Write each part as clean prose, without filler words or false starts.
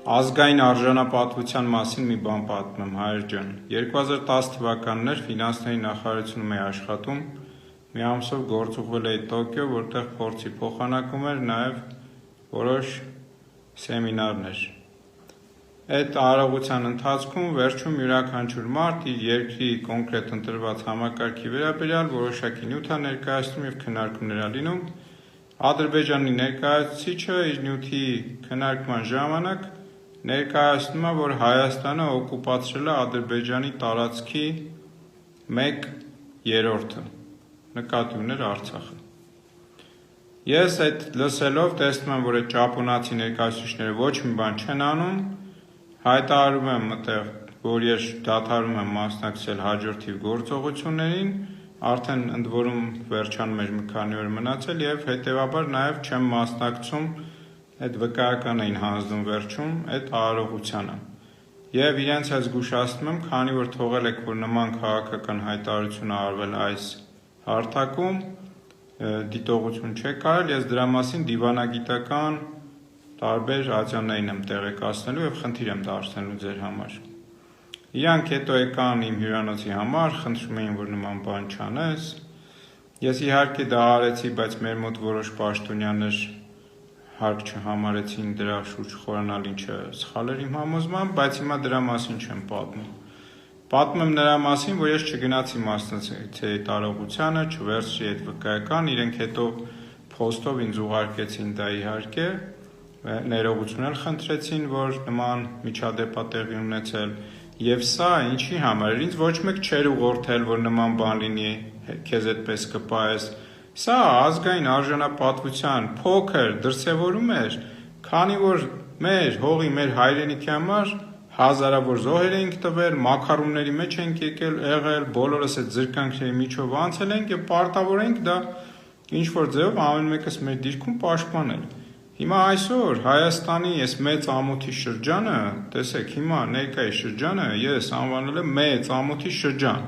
Ազգային արժանապատվության մասին մի բան պատմեմ, հայր ջան։ 2010 թվականն էր, ֆինանսների նախարարությունում էի աշխատում, մի ամսով գործուղվել էի Տոկիո, որտեղ փորձի փոխանակում էր, նաև որոշ սեմինարներ։ Այդ արարողության ընթացքում վերջում յուրաքանչյուր մարդ իր երկրի կոնկրետ ընտրված համակարգի վերաբերյալ որոշակի նյութ է ներկայացնում և քննարկումներ է լինում։ Ադրբեջանի ներկայացուցիչը իր նյութի քննարկման ժամանակ ներկայացնում է, որ Հայաստանը օկուպացրել է Ադրբեջանի տարածքի 1/3-ը, նկատի ուներ Արցախը։ Ես այդ լսելով տեսնում եմ, որ այդ ճապոնացի ներկայացուցիչները ոչ մի բան չեն անում, հայտարարում եմ մտեղ, որ ես դադարում եմ մասնակցել հաջորդ թիվ գործողություններին, արդեն ընդ որում վերջանում էր մի քանի օր մնացել և հետևաբար նաև չեմ մասնակցում, այդ վկայական էին հանձնում վերջում այդ արարողությանը։ Եվ իրենց հետ զգուշացնում եմ, քանի որ թողել եք, որ նման քաղաքական հայտարարություն արվել այս հարթակում, դիտողություն չեք արել, ես դրա մասին դիվանագիտական տարբեր ատյաններին եմ տեղեկացնելու և խնդիր եմ դարձնելու ձեր համար։ Իրանք հետո եկան իմ հյուրանոցի համար, խնդրում էին, որ նման բան չանես։ Ես իհարկե դա արեցի, բայց մեր մոտ որոշ պաշտոնյաներ հարկ չհամարեցին դրա շուրջ խորանալ, ինչը սխալ էր իմ համոզմամբ, բայց հիմա դրա մասին չեմ պատմում։ Պատմեմ նրա մասին, որ ես չգնացի մասնակցել այդ արարողությանը, չվերցրի այդ վկայական, իրենք հետո փոստով ինձ ուղարկեցին դա իհարկե, ներողություն խնդրեցին, որ նման միջադեպ է տեղի ունեցել, և սա ինչի համար էր, ինձ ոչ մեկ չէր ուղղորդել, որ նման բան լինի, քեզ այդպես կպահես, սա ազգային արժանապատվության փոքր դրսևորում էր, քանի որ մեր հողի, մեր հայրենիքի համար հազարավոր զոհեր էինք տվել, մաքարումների մեջ ենք եղել, բոլորս այդ զրկանքների միջով անցել ենք և պարտավոր ենք դա ինչ-որ ձևով ամեն մեկս մեր դիրքում պաշտպանել։ Հիմա այսօր Հայաստանի այս մեծ ամոթի շրջանը, տեսեք, հիմա ներկայի շրջանը ես անվանել եմ մեծ ամոթի շրջան։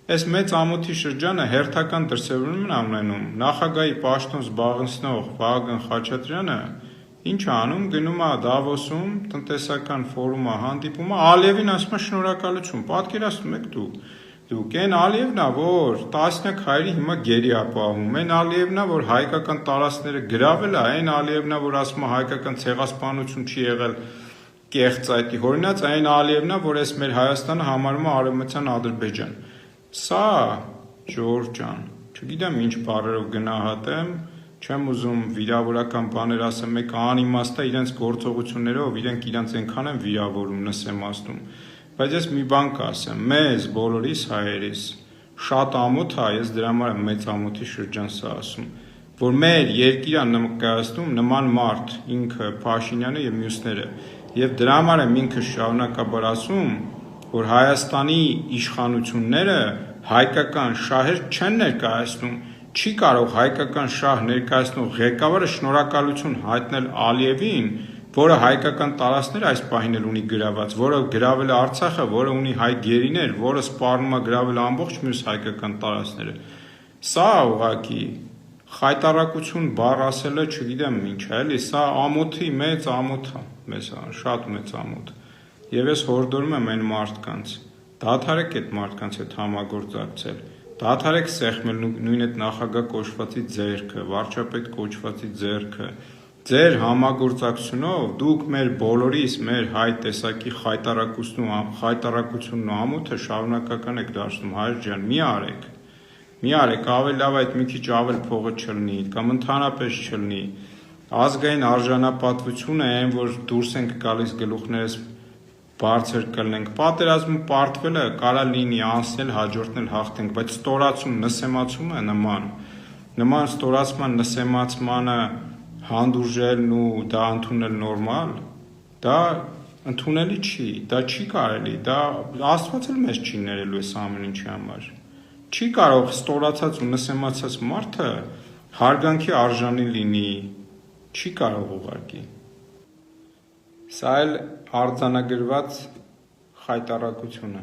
Այս մեծ ամոթի շրջանը հերթական դրսևորում է ունենում նախագահի պաշտոն զբաղեցնող Վահագն Խաչատրյանը ինչ է անում, գնում է Դավոսում, տնտեսական ֆորում է հանդիպում է, Ալիևին ասում է շնորհակալություն, պատկերացնում եք դուք այն Ալիևն է, որ տասնյակ հայերի հիմա գերի է պահում, այն Ալիևն է, որ հայկական տարածքները գրավել է, այն Ալիևն է, որ ասում է հայկական ցեղասպանություն չի եղել, կեղծ այդի հորինած, այն Ալիևն է, որ այս մեր Հայաստանը համարում է արևմտյան Ադրբեջան։ Սա, Ժորժ ջան, չգիտեմ ինչ բառերով գնահատեմ, չեմ ուզում վիրավորական բաներ ասեմ, մեկը անիմաստ է իրենց գործողություններով, իրենք իրենց այնքան են վիրավորում, նսեմացնում, բայց ես մի բան կասեմ, մեզ բոլորիս հայերիս շատ ամոթ է, ես դրա համար մեծ ամոթի շրջան սա ասում, որ մեր երկիրը նկարացնում նման մարդ, ինքը Փաշինյանը և մյուսները, և դրա համար եմ ինքը շարունակաբար ասում, որ Հայաստանի իշխանությունները հայկական շահեր չեն ներկայացնում, չի կարող հայկական շահ ներկայացնող ղեկավարը շնորհակալություն հայտնել Ալիևին, որը հայկական տարածքներ այս պահին էլ ունի գրաված, որը գրավել է Արցախը, որը ունի հայ գերիներ, որը սպառնում է գրավել ամբողջ մյուս հայկական տարածքները։ Սա ուղղակի խայտառակություն բառ ասելը չգիտեմ ինչ է, էլի, սա ամոթի մեծ ամոթ է, մեզ շատ մեծ ամոթ։ Եվ ես հորդորում եմ այն մարդկանց, դադարեք այդ մարդկանց հետ համագործակցել, դադարեք սեղմել նույն այդ նախագահ կոչվածի ձեռքը, վարչապետ կոչվածի ձեռքը, ձեր համագործակցությունով դուք մեր բոլորիս, մեր հայ տեսակի խայտառակությունն ու ամոթը շարունակական եք դարձնում, հայր ջան, մի արեք, ավելի լավ այդ մի քիչ ավել փողը չլինի, կամ ընդհանրապես չլինի, ազգային արժանապատվությունը այն, որ դուրս ենք գալիս գլուխներս բարձր կլնենք, պատերազմը պարտվելը կարա լինի, անցնել, հաջորդնել հաղթենք, բայց ստորացում, նսեմացումը նման ստորացման նսեմացմանը հանդուրժելն ու դա ընդունել նորմալ, դա ընդունելի չի, դա չի կարելի, դա Աստված էլ մեզ չի ներելու այս ամեն ինչի համար։ Չի կարող ստորացած ու նսեմացած մարդը հարգանքի արժանի լինի, չի կարող ուղղակի։ Սա էլ արձանագրված խայտառակությունը։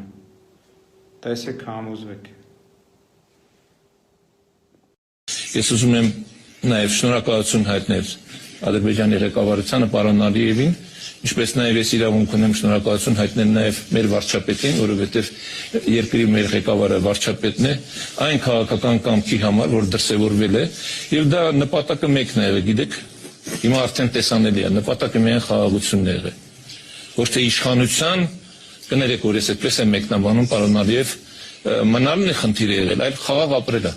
Տեսեք, համոզվեք։ Ես ուզում եմ նաև շնորհակալություն հայտնել Ադրբեջանի ղեկավարությանը, պարոն Ալիևին, Ինչպես նաև ես իրավունք ունեմ շնորհակալություն հայտնել նաև մեր վարչապետին, որովհետև երկրի մեր ղեկավարը վարչապետն է, այն քաղաքական կամքի համար, որ դրսևորվել է, եւ դա նպատակը մեկն է եղել, գիտեք, հիմա արդեն տեսանելի է, նպատակը միայն խաղաղությունն է եղել։ Ոչ թե իշխանության, կներեք, որ ես այդպես եմ մեկնաբանում, պարոն Ալիև, մնալն է խնդիրը եղել, այլ խաղաղ ապրելը։